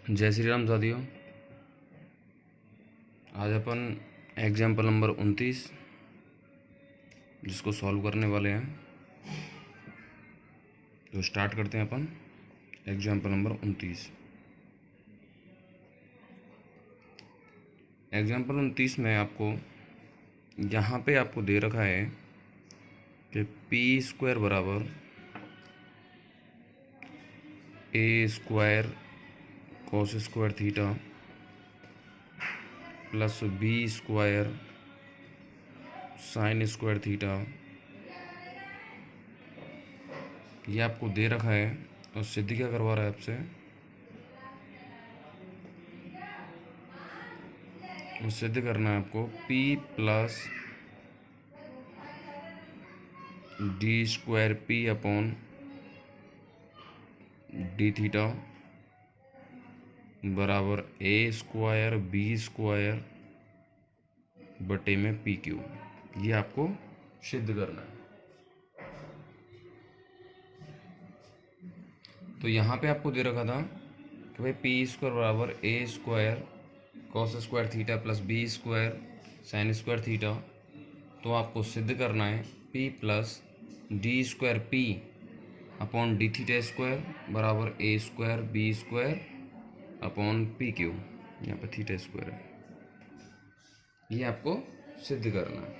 जय श्री राम साथियों। आज अपन एग्जाम्पल नंबर 29 जिसको सॉल्व करने वाले हैं, तो स्टार्ट करते हैं अपन। Example number 29। एग्जाम्पल 29 में आपको यहाँ पे आपको दे रखा है कि पी स्क्वायर बराबर A square cos square theta plus B square sine square theta, ये आपको दे रखा है। और सिद्ध क्या करवा रहा है आपसे, तो सिद्ध करना है आपको P plus D square P upon D theta बराबर ए स्क्वायर बी स्क्वायर बटे में पी क्यू। ये आपको सिद्ध करना है। तो यहाँ पे आपको दे रखा था कि भाई पी स्क्वायर बराबर A square cos square theta plus B square sine square theta. तो आपको सिद्ध करना है P plus D square P upon D theta square बराबर A square B square upon P Q, यहाँ पर थीटा स्क्वायर है। ये आपको सिद्ध करना है।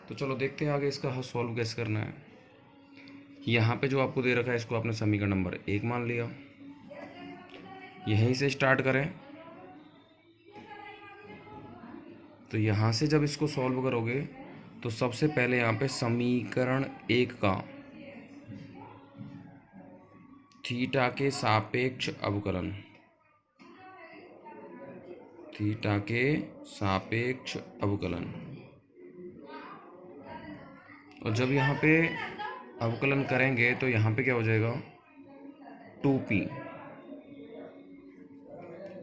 तो चलो देखते हैं आगे इसका हल सॉल्व कैसे करना है। यहाँ पे जो आपको दे रखा है इसको आपने समीकरण नंबर 1 मान लिया। यहीं से स्टार्ट करें। तो यहाँ से जब इसको सॉल्व करोगे तो सबसे पहले यहाँ पे समीकरण 1 का थीटा के सापेक्ष अवकलन, थीटा के सापेक्ष अवकलन, और जब यहाँ पे अवकलन करेंगे तो यहाँ पे क्या हो जाएगा 2p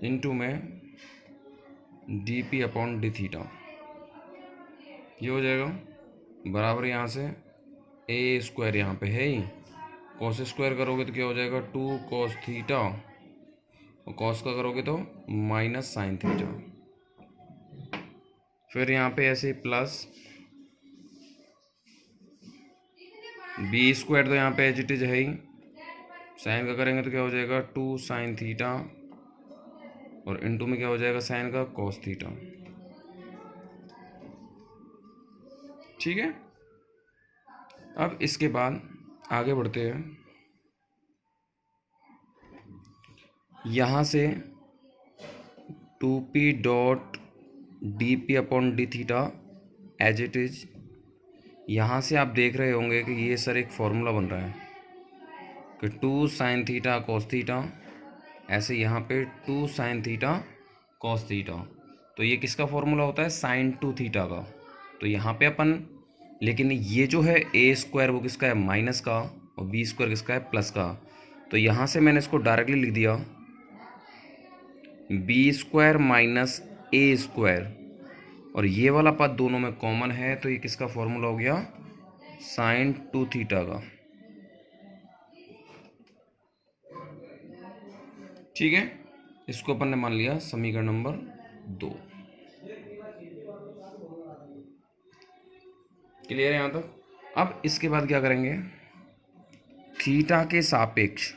इंटू में dp अपॉन डी थीटा, ये हो जाएगा बराबर यहाँ से ए स्क्वायर यहाँ पे है ही, कॉस स्क्वायर करोगे तो क्या हो जाएगा 2 कॉस थीटा, और कॉस का करोगे तो माइनस साइन थीटा। फिर यहाँ पे ऐसे प्लस बी स्क्वायर, तो यहाँ पे एज इट इज है ही, साइन का करेंगे तो क्या हो जाएगा 2 साइन थीटा, और इनटू में क्या हो जाएगा साइन का कॉस थीटा। ठीक है। अब इसके बाद आगे बढ़ते हैं। यहाँ से 2p dot d P upon D theta as it is. यहाँ से आप देख रहे होंगे कि ये सर एक फॉर्मूला बन रहा है कि 2 साइन थीटा कॉस थीटा, ऐसे यहाँ पे 2 साइन थीटा कॉस थीटा। तो ये किसका फॉर्मूला होता है साइन 2 थीटा का। तो यहाँ पे अपन, लेकिन ये जो है ए स्क्वायर वो किसका है माइनस का, और बी स्क्वायर किसका है प्लस का। तो यहाँ से मैंने इसको डायरेक्टली लिख दिया बी स्क्वायर माइनस ए स्क्वायर, और ये वाला पद दोनों में कॉमन है, तो ये किसका फॉर्मूला हो गया साइन 2 थीटा का। ठीक है। इसको अपन ने मान लिया समीकरण नंबर 2। क्लियर है यहाँ तक। अब इसके बाद क्या करेंगे, थीटा के सापेक्ष,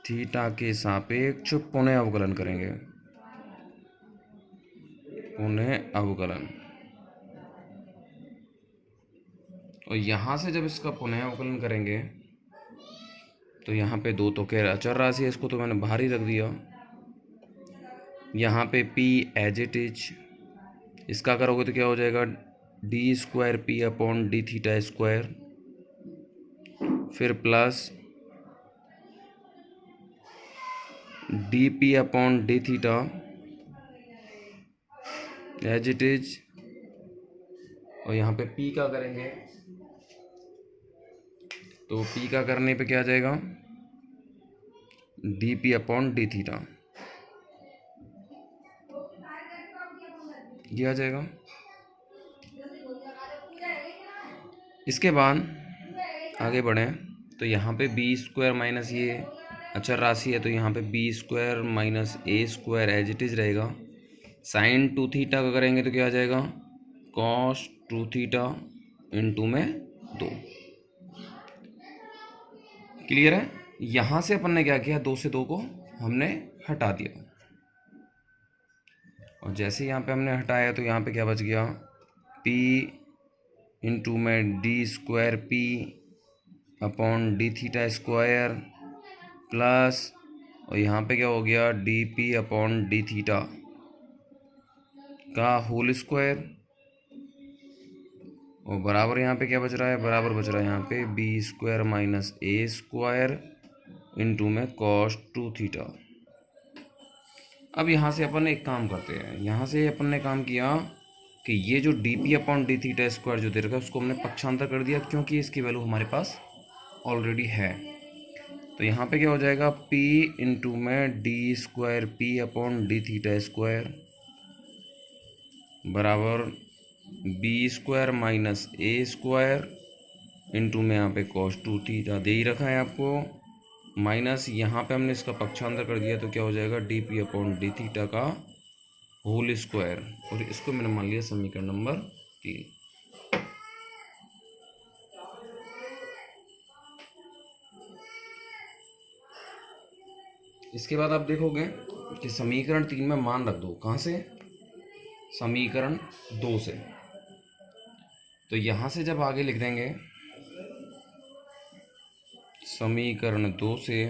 थीटा के सापेक्ष पुनः अवकलन करेंगे, पुनः अवकलन। और यहाँ से जब इसका पुनः अवकलन करेंगे तो यहाँ पे दो तो कह अचर राशि है, इसको तो मैंने बाहर ही रख दिया। यहाँ पे p एज इट इज, इसका करोगे तो क्या हो जाएगा D square P upon D theta square, फिर plus D P upon D theta as it is. और यहाँ पे p का करेंगे तो p का करने पे क्या आ जाएगा D P upon D theta, ये आ जाएगा। इसके बाद आगे बढ़ें तो यहाँ पे बी स्क्वायर माइनस ये अचर राशि है तो यहाँ पे b square minus A square as it is रहेगा। साइन टू थीटा का करेंगे तो क्या आ जाएगा, कॉस टू थीटा इंटू में 2। क्लियर है। यहाँ से अपन ने क्या किया, 2 से 2 को हमने हटा दिया, और जैसे यहाँ पे हमने हटाया तो यहाँ पे क्या बच गया, p इंटू में D square P upon D theta square plus, और यहाँ पे क्या हो गया, D P upon D theta का होल स्क्वायर, और बराबर यहाँ पे क्या बच रहा है, बराबर बच रहा है यहाँ पे बी स्क्वायर माइनस ए स्क्वायर इंटू में कॉस टू थीटा। अब यहाँ से अपन एक काम करते हैं, यहाँ से अपन ने काम किया कि ये जो D P upon D theta square जो दे रखा है उसको हमने पक्षांतर कर दिया, क्योंकि इसकी वैल्यू हमारे पास ऑलरेडी है। तो यहाँ पे क्या हो जाएगा, p इंटू में D square P upon D theta square बराबर बी स्क्वायर माइनस ए स्क्वायर इंटू में यहाँ पे कॉस टू थीटा दे ही रखा है आपको, माइनस यहाँ पे हमने इसका पक्षांतर कर दिया तो क्या हो जाएगा, D P upon D theta का होल स्क्वायर, और इसको मैंने मान लिया समीकरण नंबर 3। इसके बाद आप देखोगे कि समीकरण 3 में मान रख दो, कहाँ से, समीकरण 2 से। तो यहाँ से जब आगे लिख देंगे समीकरण 2 से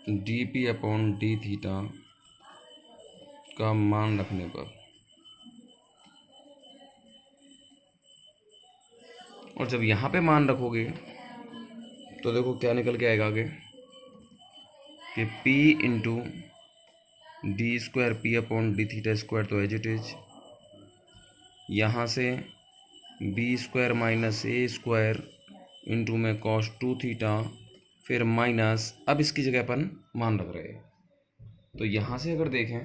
D P upon D theta का मान रखने पर, और जब यहाँ पे मान रखोगे तो देखो क्या निकल के आएगा आगे कि p into D square P upon D theta square तो एज इट इज, यहाँ से बी स्क्वायर माइनस ए स्क्वायर इंटू में कॉस टू थीटा, फिर माइनस, अब इसकी जगह अपन मान रख रहे हैं। तो यहाँ से अगर देखें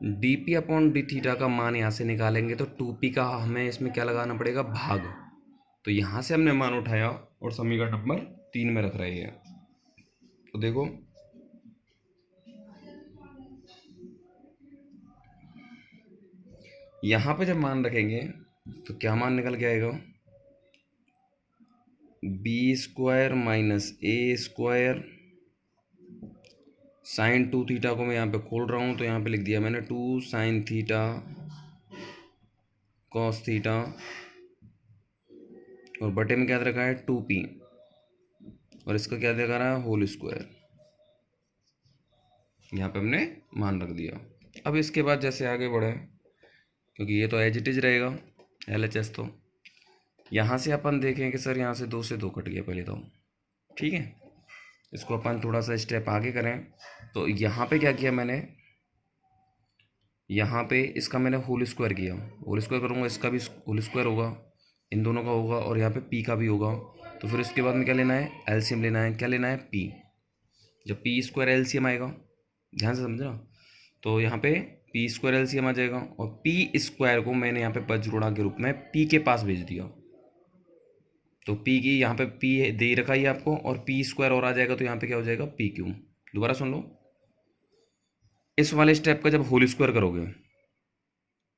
D P upon D theta का मान यहाँ से निकालेंगे तो 2p का हमें इसमें क्या लगाना पड़ेगा, भाग। तो यहाँ से हमने मान उठाया और समीकरण नंबर 3 में रख रहे हैं। तो देखो यहाँ पे जब मान रखेंगे तो क्या मान निकल के आएगा, बी स्क्वायर माइनस ए स्क्वायर, साइन टू थीटा को मैं यहाँ पे खोल रहा हूँ तो यहाँ पे लिख दिया मैंने 2 साइन थीटा कॉस थीटा, और बटे में क्या दे रखा है 2p, और इसका क्या दिखा रहा है, होल स्क्वायर। यहाँ पे हमने मान रख दिया। अब इसके बाद जैसे आगे बढ़े, क्योंकि ये तो एज इट इज रहेगा LHS, तो यहाँ से अपन देखें कि सर यहाँ से 2 से 2 कट गया पहले तो, ठीक है। इसको अपन थोड़ा सा स्टेप आगे करें तो यहाँ पे क्या किया मैंने, यहाँ पे इसका मैंने होल स्क्वायर किया, होल स्क्वायर करूँगा इसका भी होल स्क्वायर होगा, इन दोनों का होगा, और यहाँ पे p का भी होगा। तो फिर उसके बाद में क्या लेना है, एलसीएम लेना है, क्या लेना है, p। जब p स्क्वायर एलसीएम आएगा, ध्यान से समझना, तो यहाँ पे p स्क्वायर एलसीएम आ जाएगा, और p स्क्वायर को मैंने यहाँ पे पचगुणा के रूप में p के पास भेज दिया। तो p की यहाँ पे p दे रखा ही आपको, और p स्क्वायर और आ जाएगा तो यहाँ पे क्या हो जाएगा, p क्यूब। दोबारा सुन लो, इस वाले स्टेप का जब होल स्क्वायर करोगे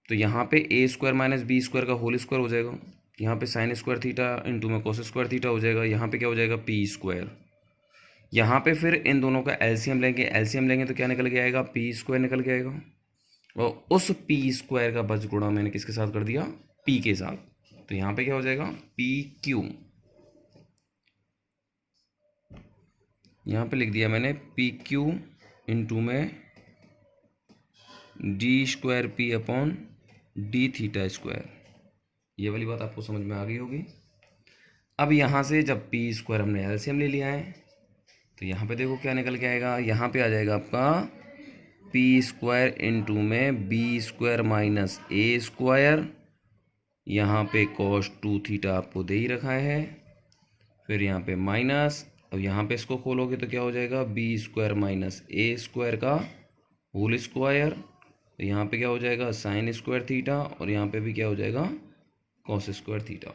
तो यहाँ पे A square minus b square का होल स्क्वायर हो जाएगा, यहाँ पे साइन स्क्वायर थीटा इंटू में कोस स्क्वायर थीटा हो जाएगा, यहाँ पे क्या हो जाएगा, पी स्क्वायर। यहाँ पे फिर इन दोनों का एलसीएम लेंगे, एलसीएम लेंगे तो क्या निकल के आएगा, पी स्क्वायर निकल के आएगा, और उस पी स्क्वायर का बज गुणा मैंने किसके साथ कर दिया, पी के साथ। तो यहाँ पे क्या हो जाएगा, पी क्यू। यहाँ पे लिख दिया मैंने पी क्यू इंटू में D square P upon D theta square. ये वाली बात आपको समझ में आ गई होगी। अब यहाँ से जब पी स्क्वायर हमने एलसीएम ले लिया है तो यहाँ पे देखो क्या निकल के आएगा, यहाँ पे आ जाएगा आपका पी स्क्वायर इंटू में बी स्क्वायर माइनस ए स्क्वायर, यहाँ पे कॉस टू थीटा आपको दे ही रखा है, फिर यहाँ पे माइनस, अब यहाँ पे इसको खोलोगे तो क्या हो जाएगा, बी स्क्वायर माइनस ए स्क्वायर का होल स्क्वायर, तो यहाँ पे क्या हो जाएगा, साइन स्क्वायर थीटा, और यहाँ पे भी क्या हो जाएगा, कॉस स्क्वायर थीटा।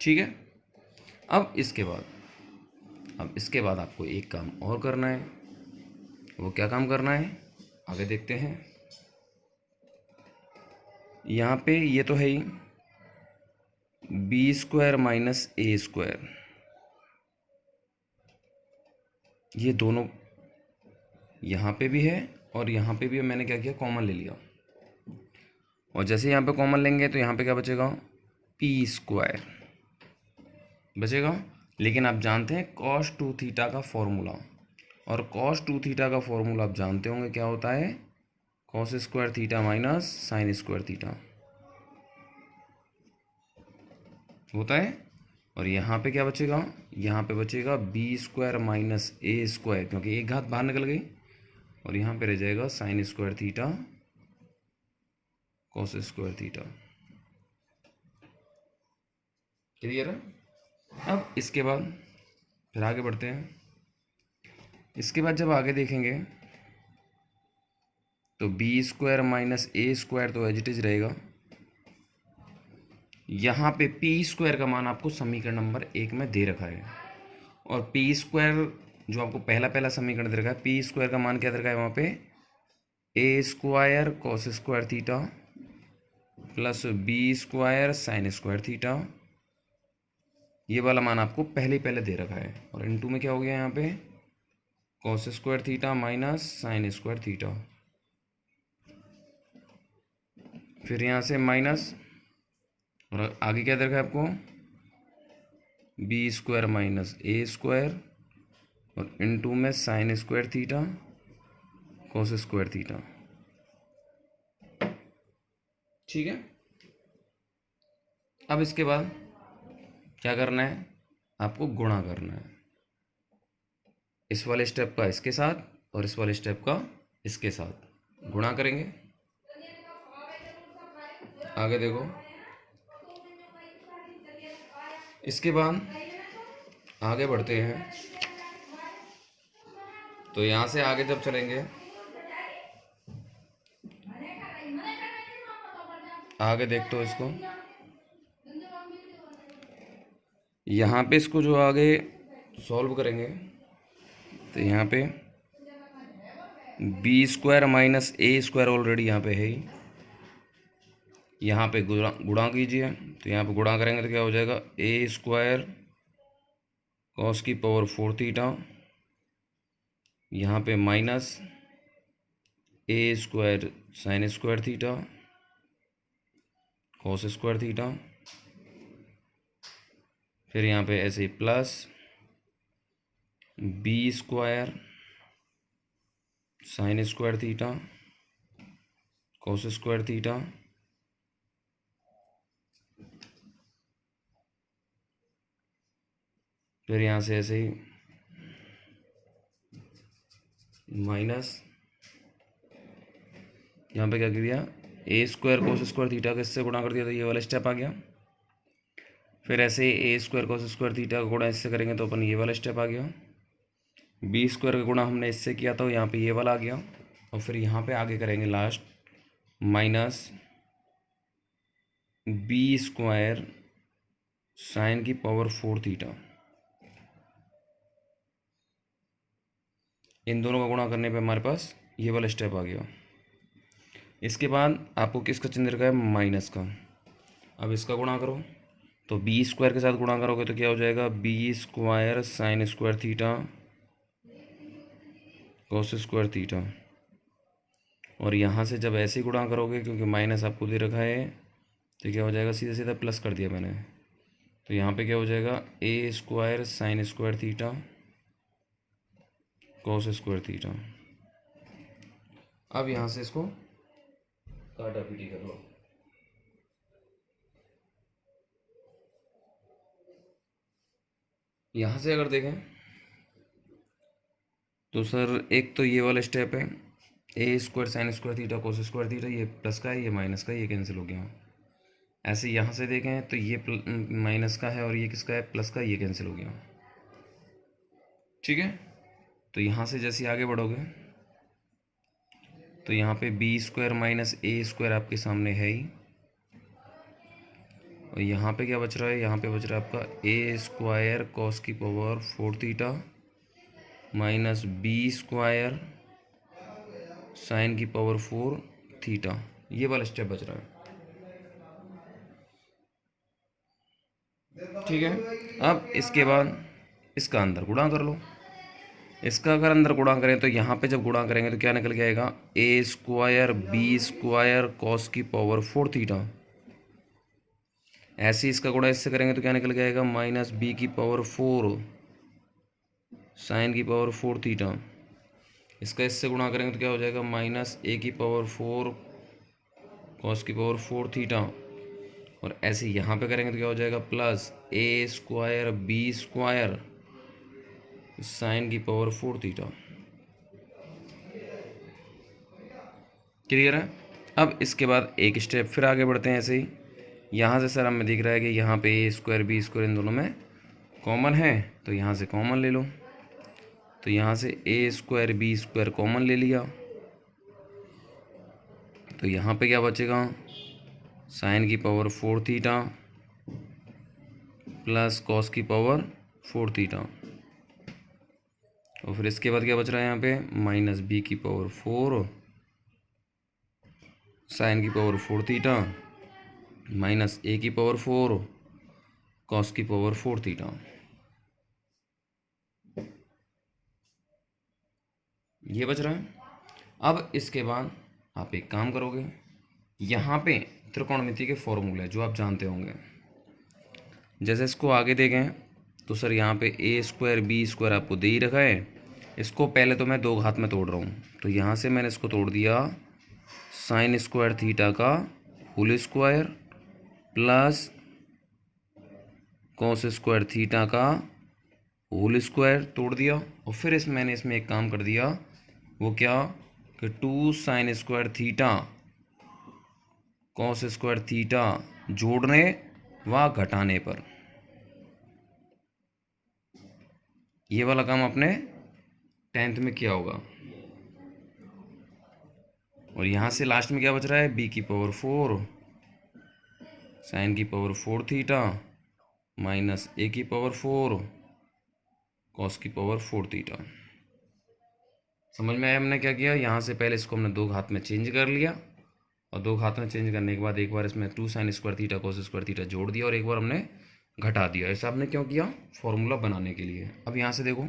ठीक है। अब इसके बाद आपको एक काम और करना है। वो क्या काम करना है आगे देखते हैं। यहाँ पे ये तो है ही बी स्क्वायर माइनस ए स्क्वायर, ये दोनों यहाँ पे भी है और यहाँ पे भी मैंने क्या किया, कॉमन ले लिया। और जैसे यहाँ पे कॉमन लेंगे तो यहाँ पे क्या बचेगा, पी स्क्वायर बचेगा। लेकिन आप जानते हैं कॉस 2 थीटा का फॉर्मूला, और कॉस 2 थीटा का फॉर्मूला आप जानते होंगे क्या होता है, cos square theta minus sign square theta होता है। और यहाँ पे क्या बचेगा, यहाँ पे बचेगा बी स्क्वायर माइनस ए स्क्वायर, क्योंकि एक घात बाहर निकल गई, और यहाँ पे रह जाएगा sign square theta cos square theta. Clear है। अब इसके बाद फिर आगे बढ़ते हैं। इसके बाद जब आगे देखेंगे तो बी स्क्वायर माइनस ए स्क्वायर तो एज इट इज रहेगा। यहाँ पे पी स्क्वायर का मान आपको समीकरण नंबर 1 में दे रखा है, और पी स्क्वायर जो आपको पहला समीकरण दे रखा है, पी स्क्वायर का मान क्या दे रखा है वहाँ पे, A square cos square theta plus B square sine square theta, ये वाला मान आपको पहले दे रखा है। और इनटू में क्या हो गया यहाँ पे, cos square theta minus sign square theta, फिर यहाँ से माइनस, और आगे क्या दे रखा है आपको, बी स्क्वायर माइनस ए स्क्वायर, और इनटू में sign square theta cos square theta. ठीक है। अब इसके बाद क्या करना है, आपको गुणा करना है, इस वाले स्टेप का इसके साथ और इस वाले स्टेप का इसके साथ गुणा करेंगे। आगे देखो, इसके बाद आगे बढ़ते हैं। तो यहाँ से आगे जब चलेंगे, आगे देखते हो इसको, यहाँ पे इसको जो आगे सॉल्व करेंगे तो यहाँ पे बी स्क्वायर माइनस ए स्क्वायर ऑलरेडी यहाँ पे है ही, यहाँ पे गुणा कीजिए, तो यहाँ पे गुणा करेंगे तो क्या हो जाएगा, ए स्क्वायर कॉस की पावर 4 थीटा, यहाँ पे माइनस ए square sine square theta cos square theta, फिर यहाँ पे ऐसे plus B square sine square theta cos square theta, फिर यहाँ से ऐसे ही माइनस, यहाँ पे क्या कर दिया, ए स्क्वायर कोस स्क्वायर थीटा का इससे गुणा कर दिया तो ये वाला स्टेप आ गया। फिर ऐसे ए स्क्वायर कोस स्क्वायर थीटा का गुणा इससे करेंगे तो अपन ये वाला स्टेप आ गया। बी स्क्वायर का गुणा हमने इससे किया तो यहाँ पे ये वाला आ गया। और फिर यहाँ पे आगे करेंगे last minus b square sine की पावर 4 थीटा, इन दोनों का गुणा करने पे हमारे पास ये वाला स्टेप आ गया। इसके बाद आपको किसका चिन्ह रखा है, माइनस का। अब इसका गुणा करो तो बी स्क्वायर के साथ गुणा करोगे तो क्या हो जाएगा, b square sine square theta cos square theta, और यहाँ से जब ऐसे गुणा करोगे क्योंकि माइनस आपको दे रखा है तो क्या हो जाएगा, सीधा सीधा प्लस कर दिया मैंने, तो यहाँ पे क्या हो जाएगा, A square sine square theta cos square theta. अब यहाँ से इसको काटा पीटी कर लो। यहाँ से अगर देखें तो सर एक तो ये वाला स्टेप है, A square sine square theta cos square theta, ये प्लस का है ये माइनस का है, ये कैंसिल हो गया। ऐसे यहाँ से देखें तो ये माइनस का है और ये किसका है, प्लस का, ये कैंसिल हो गया। ठीक है। तो यहाँ से जैसे आगे बढ़ोगे तो यहाँ पे बी स्क्वायर माइनस ए स्क्वायर आपके सामने है ही, और यहाँ पे क्या बच रहा है, यहाँ पे बच रहा है आपका ए स्क्वायर कॉस की power 4 theta minus b square sine की पावर 4 थीटा। ये वाला स्टेप बच रहा है। ठीक है, अब इसके बाद इसका अंदर गुणा कर लो। इसका अगर अंदर गुणा करें तो यहाँ पे जब गुणा करेंगे तो क्या निकल के आएगा, ए स्क्वायर बी स्क्वायर कॉस की पावर 4 थीटा। ऐसे ही इसका गुणा इससे करेंगे तो क्या निकल के आएगा, माइनस बी की पावर 4 साइन की पावर 4 थीटा। इसका इससे गुणा करेंगे तो क्या हो जाएगा, माइनस ए की पावर 4 कॉस की पावर 4 थीटा। और ऐसे यहाँ पे करेंगे तो क्या हो जाएगा, प्लस ए स्क्वायर बी स्क्वायर साइन की पावर 4 थीटा। क्लियर है। अब इसके बाद एक स्टेप फिर आगे बढ़ते हैं। ऐसे ही यहाँ से सर हमें दिख रहा है कि यहाँ पे ए स्क्वायर बी स्क्वायर इन दोनों में कॉमन है, तो यहाँ से कॉमन ले लो। तो यहाँ से ए स्क्वायर बी स्क्वायर कॉमन ले लिया, तो यहाँ पे क्या बचेगा, साइन की पावर 4 थीटा प्लस कॉस की पावर 4 थीटा। और फिर इसके बाद क्या बच रहा है यहाँ पे, माइनस बी की पावर 4 साइन की पावर 4 थीटा माइनस ए की पावर 4 कॉस की पावर 4 थीटा। ये बच रहा है। अब इसके बाद आप एक काम करोगे, यहाँ पे त्रिकोणमिति के फॉर्मूले जो आप जानते होंगे, जैसे इसको आगे देखें तो सर यहाँ पे ए स्क्वायर बी स्क्वायर आपको दे ही रखा है। इसको पहले तो मैं दो घात में तोड़ रहा हूँ, तो यहाँ से मैंने इसको तोड़ दिया साइन स्क्वायर थीटा का whole square plus cos square theta का होल स्क्वायर तोड़ दिया। और फिर मैंने इसमें एक काम कर दिया, वो क्या कि 2 sign square theta cos square theta जोड़ने व घटाने पर। ये वाला काम आपने 10th में किया होगा। और यहाँ से लास्ट में क्या बच रहा है, बी की पावर 4 साइन की पावर 4 थीटा माइनस ए की पावर 4 कॉस की पावर 4 थीटा। समझ में आया हमने क्या किया, यहाँ से पहले इसको हमने दो घात में चेंज कर लिया, और दो घात में चेंज करने के बाद एक बार इसमें 2 sign square theta cos square theta जोड़ दिया, और एक बार हमने घटा दिया। ऐसा आपने क्यों किया, फॉर्मूला बनाने के लिए। अब यहाँ से देखो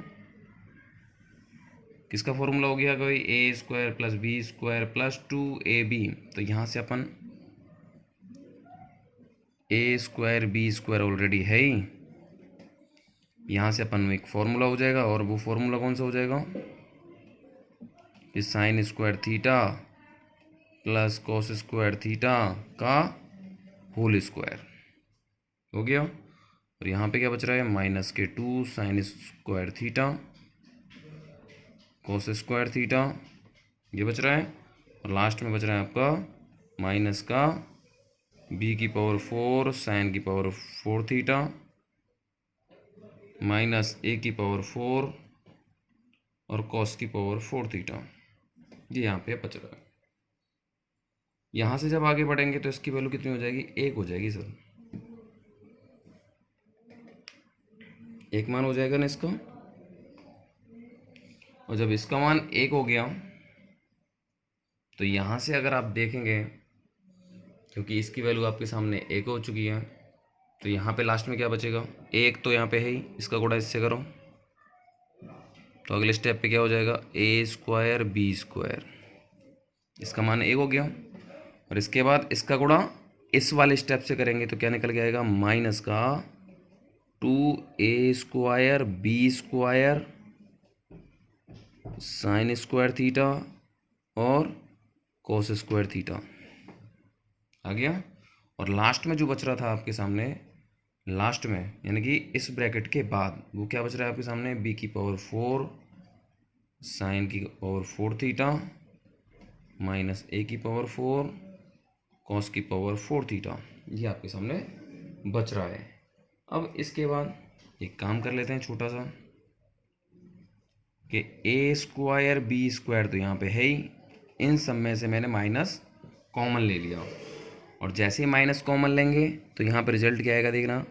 किसका फॉर्मूला हो गया, कोई A square plus B square plus 2ab। तो यहाँ से अपन A square B square already है ही, यहाँ से अपन में एक फॉर्मूला हो जाएगा। और वो फॉर्मूला कौन सा हो जाएगा, कि sign square theta plus cos square theta का होल स्क्वायर हो गया। और यहाँ पे क्या बच रहा है, माइनस के 2 sign square theta cos square theta, ये बच रहा है। और लास्ट में बच रहा है आपका माइनस का बी की पावर 4 साइन की पावर 4 थीटा माइनस ए की पावर 4 और कॉस की पावर 4 थीटा। ये यहाँ पे बच रहा है। यहाँ से जब आगे बढ़ेंगे तो इसकी वैल्यू कितनी हो जाएगी, 1 हो जाएगी सर। 1 मान हो जाएगा ना इसका। और जब इसका मान 1 हो गया तो यहाँ से अगर आप देखेंगे, क्योंकि इसकी वैल्यू आपके सामने 1 हो चुकी है, तो यहाँ पे लास्ट में क्या बचेगा, 1 तो यहाँ पे है ही, इसका गुणा इससे करो तो अगले स्टेप पे क्या हो जाएगा, ए स्क्वायर बी स्क्वायर, इसका मान 1 हो गया। और इसके बाद इसका गुणा इस वाले स्टेप से करेंगे तो क्या निकल के आएगा, माइनस का 2a square B square sine square theta और कॉस स्क्वायर थीटा आ गया। और लास्ट में जो बच रहा था आपके सामने, लास्ट में यानी कि इस ब्रैकेट के बाद वो क्या बच रहा है आपके सामने, b की पावर 4 साइन की पावर 4 थीटा माइनस a की पावर 4 कॉस की पावर 4 थीटा। ये आपके सामने बच रहा है। अब इसके बाद एक काम कर लेते हैं छोटा सा, कि ए स्क्वायर बी स्क्वायर तो यहाँ पे है ही, इन सब में से मैंने माइनस कॉमन ले लिया। और जैसे ही माइनस कॉमन लेंगे तो यहाँ पे रिजल्ट क्या आएगा देखना,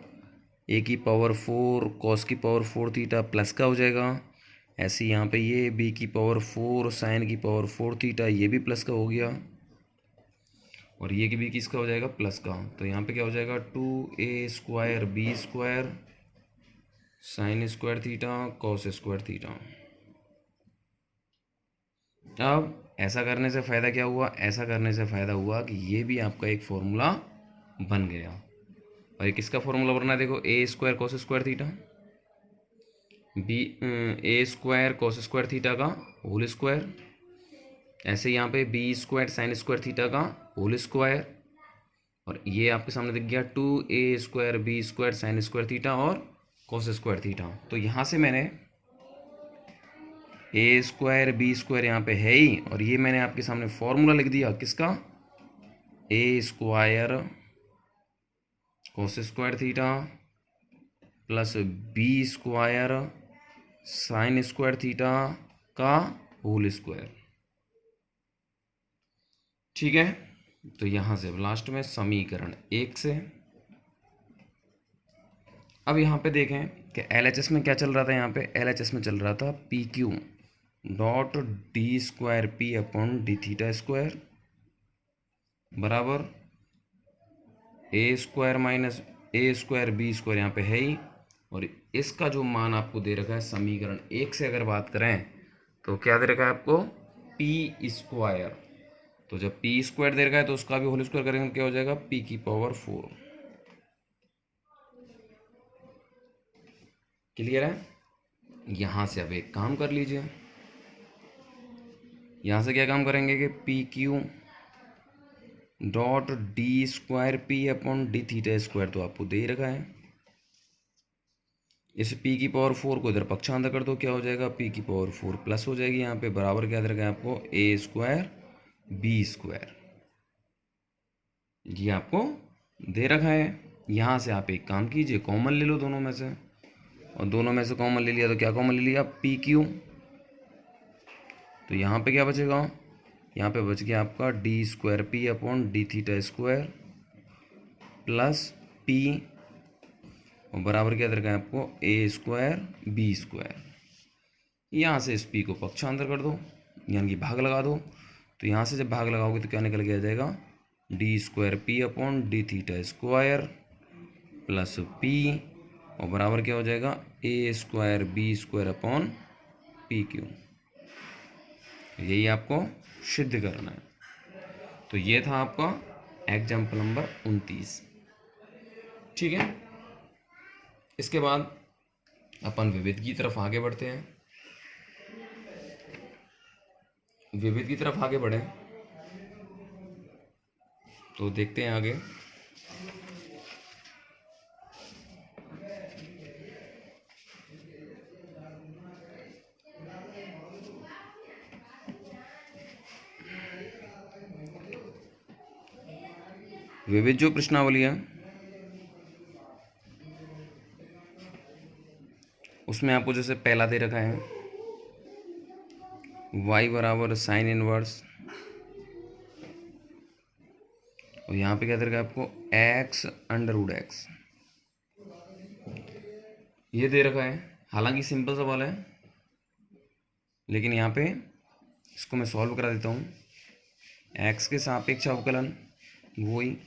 ए की पावर 4 कॉस की पावर 4 थीटा प्लस का हो जाएगा। ऐसे यहाँ पे ये बी की पावर 4 साइन की पावर 4 थीटा, ये भी प्लस का हो गया। और ये की भी किसका हो जाएगा, प्लस का। तो यहाँ पे क्या हो जाएगा, 2a² b² sine square theta cos square theta. अब ऐसा करने से फ़ायदा क्या हुआ, ऐसा करने से फ़ायदा हुआ कि ये भी आपका एक फॉर्मूला बन गया। और ये किसका फॉर्मूला बनना है, देखो a² कॉस स्क्वायर थीटा, बी a² कॉस स्क्वायर थीटा का होल स्क्वायर। ऐसे यहाँ पे b² साइन स्क्वायर थीटा का होल स्क्वायर। और ये आपके सामने दिख गया 2a² b² sine square theta और कॉस स्क्वायर थीटा। तो यहाँ से मैंने a² b² यहाँ पे है ही, और ये मैंने आपके सामने फॉर्मूला लिख दिया किसका, a² cos square theta plus b² sine square theta का होल स्क्वायर। ठीक है, तो यहाँ से लास्ट में समीकरण 1 से। अब यहाँ पे देखें कि LHS में क्या चल रहा था, यहाँ पे LHS में चल रहा था PQ डॉट d²p/d² बराबर a² माइनस a² b² यहाँ पे है ही। और इसका जो मान आपको दे रखा है समीकरण 1 से अगर बात करें तो क्या दे रखा है आपको, p²। तो जब p² दे रखा है तो उसका भी होल स्क्वायर करेंगे तो क्या हो जाएगा, p की पावर 4। क्लियर है। यहाँ से अब एक काम कर लीजिए, यहाँ से क्या काम करेंगे कि PQ डॉट d²p/d² तो आपको दे रखा है। इस p की पावर 4 को इधर पक्षांतर कर दो, क्या हो जाएगा, p की पावर 4 प्लस हो जाएगी। यहाँ पे बराबर क्या दे रखा है आपको, a² b², ये आपको दे रखा है। यहाँ से आप एक काम कीजिए, कॉमन ले लो दोनों में से, और दोनों में से कॉमन ले लिया तो क्या कॉमन ले लिया, PQ। तो यहाँ पे क्या बचेगा, यहाँ पे बच गया आपका d²p/d² प्लस p, और बराबर क्या दे रखा है आपको, a² b²। यहाँ से इस p को पक्षांतर कर दो, यानी कि भाग लगा दो। तो यहाँ से जब भाग लगाओगे तो क्या निकल के आ जाएगा, d²p/d² प्लस p, और बराबर क्या हो जाएगा, a² b²/PQ। यही आपको सिद्ध करना है। तो ये था आपका एग्जाम्पल नंबर 29। ठीक है, इसके बाद अपन विविध की तरफ आगे बढ़ते हैं। विविध की तरफ आगे बढ़ें तो देखते हैं आगे। विविध जो प्रश्नावली है उसमें आपको जैसे पहला दे रखा है y बराबर साइन इनवर्स, और यहाँ पे क्या दे रखा है आपको, x√x ये दे रखा है। हालांकि सिंपल सवाल है, लेकिन यहाँ पे इसको मैं सॉल्व करा देता हूँ। x के सापेक्ष अवकलन वही,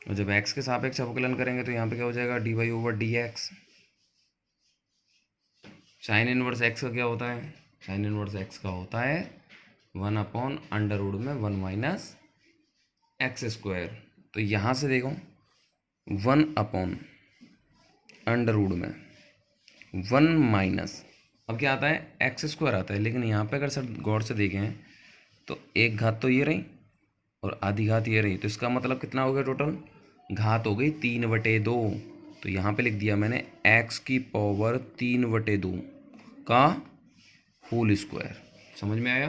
और जब x के सापेक्ष अवकलन करेंगे तो यहाँ पे क्या हो जाएगा, dy/dx। साइन इनवर्स x का क्या होता है, साइन इनवर्स x का होता है 1/√1 - x²। तो यहाँ से देखो 1/√1 अब क्या आता है, x² आता है। लेकिन यहाँ पे अगर सर गौर से देखें तो एक घात तो ये रही और आधी घात ये रही, तो इसका मतलब कितना हो गया, टोटल घात हो गई 3/2। तो यहाँ पे लिख दिया मैंने x की पावर 3/2 का होल स्क्वायर। समझ में आया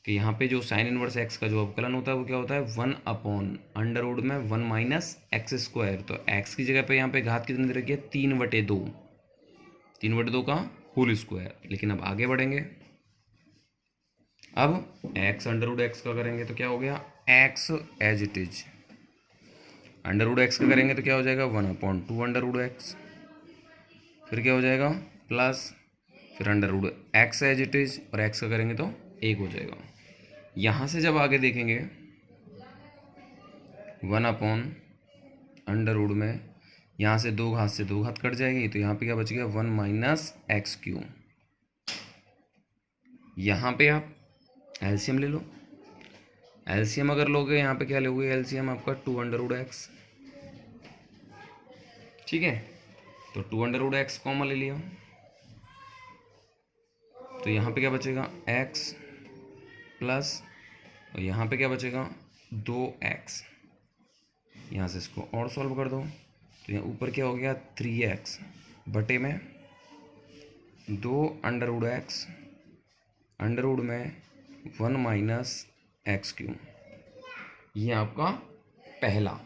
कि यहाँ पे जो साइन इनवर्स x का जो अवकलन होता है वो क्या होता है, 1/√1 - x²। तो x की जगह पे यहाँ पे घात कितनी दे रखी है, 3/2, 3/2 का होल स्क्वायर। लेकिन अब आगे बढ़ेंगे, अब एक्स अंडर रूट एक्स का करेंगे तो क्या हो गया, x as it is. Under root x का करेंगे तो क्या हो जाएगा, 1/2 अंडर रूट एक्स। फिर क्या हो जाएगा, प्लस फिर under root x as it is, और एक्स का करेंगे तो 1 हो जाएगा। यहाँ से जब आगे देखेंगे 1 अंडर रूट में, यहाँ से 2 घात से 2 घात कट जाएगी, तो यहाँ पे क्या बच गया, 1 - x³। यहाँ पे आप एलसीएम ले लो। एलसीएम अगर लोगे यहाँ पे क्या लोगे, एलसीएम आपका 2 अंडर रूट एक्स। ठीक है, तो 2 अंडर रूट एक्स कॉमन ले लिया, तो यहाँ पे क्या बचेगा, x प्लस, और यहाँ पे क्या बचेगा, 2x। यहाँ से इसको और सॉल्व कर दो, तो यहाँ ऊपर क्या हो गया, 3x बटे में 2 under root x, under root में 1 - x³। ये आपका पहला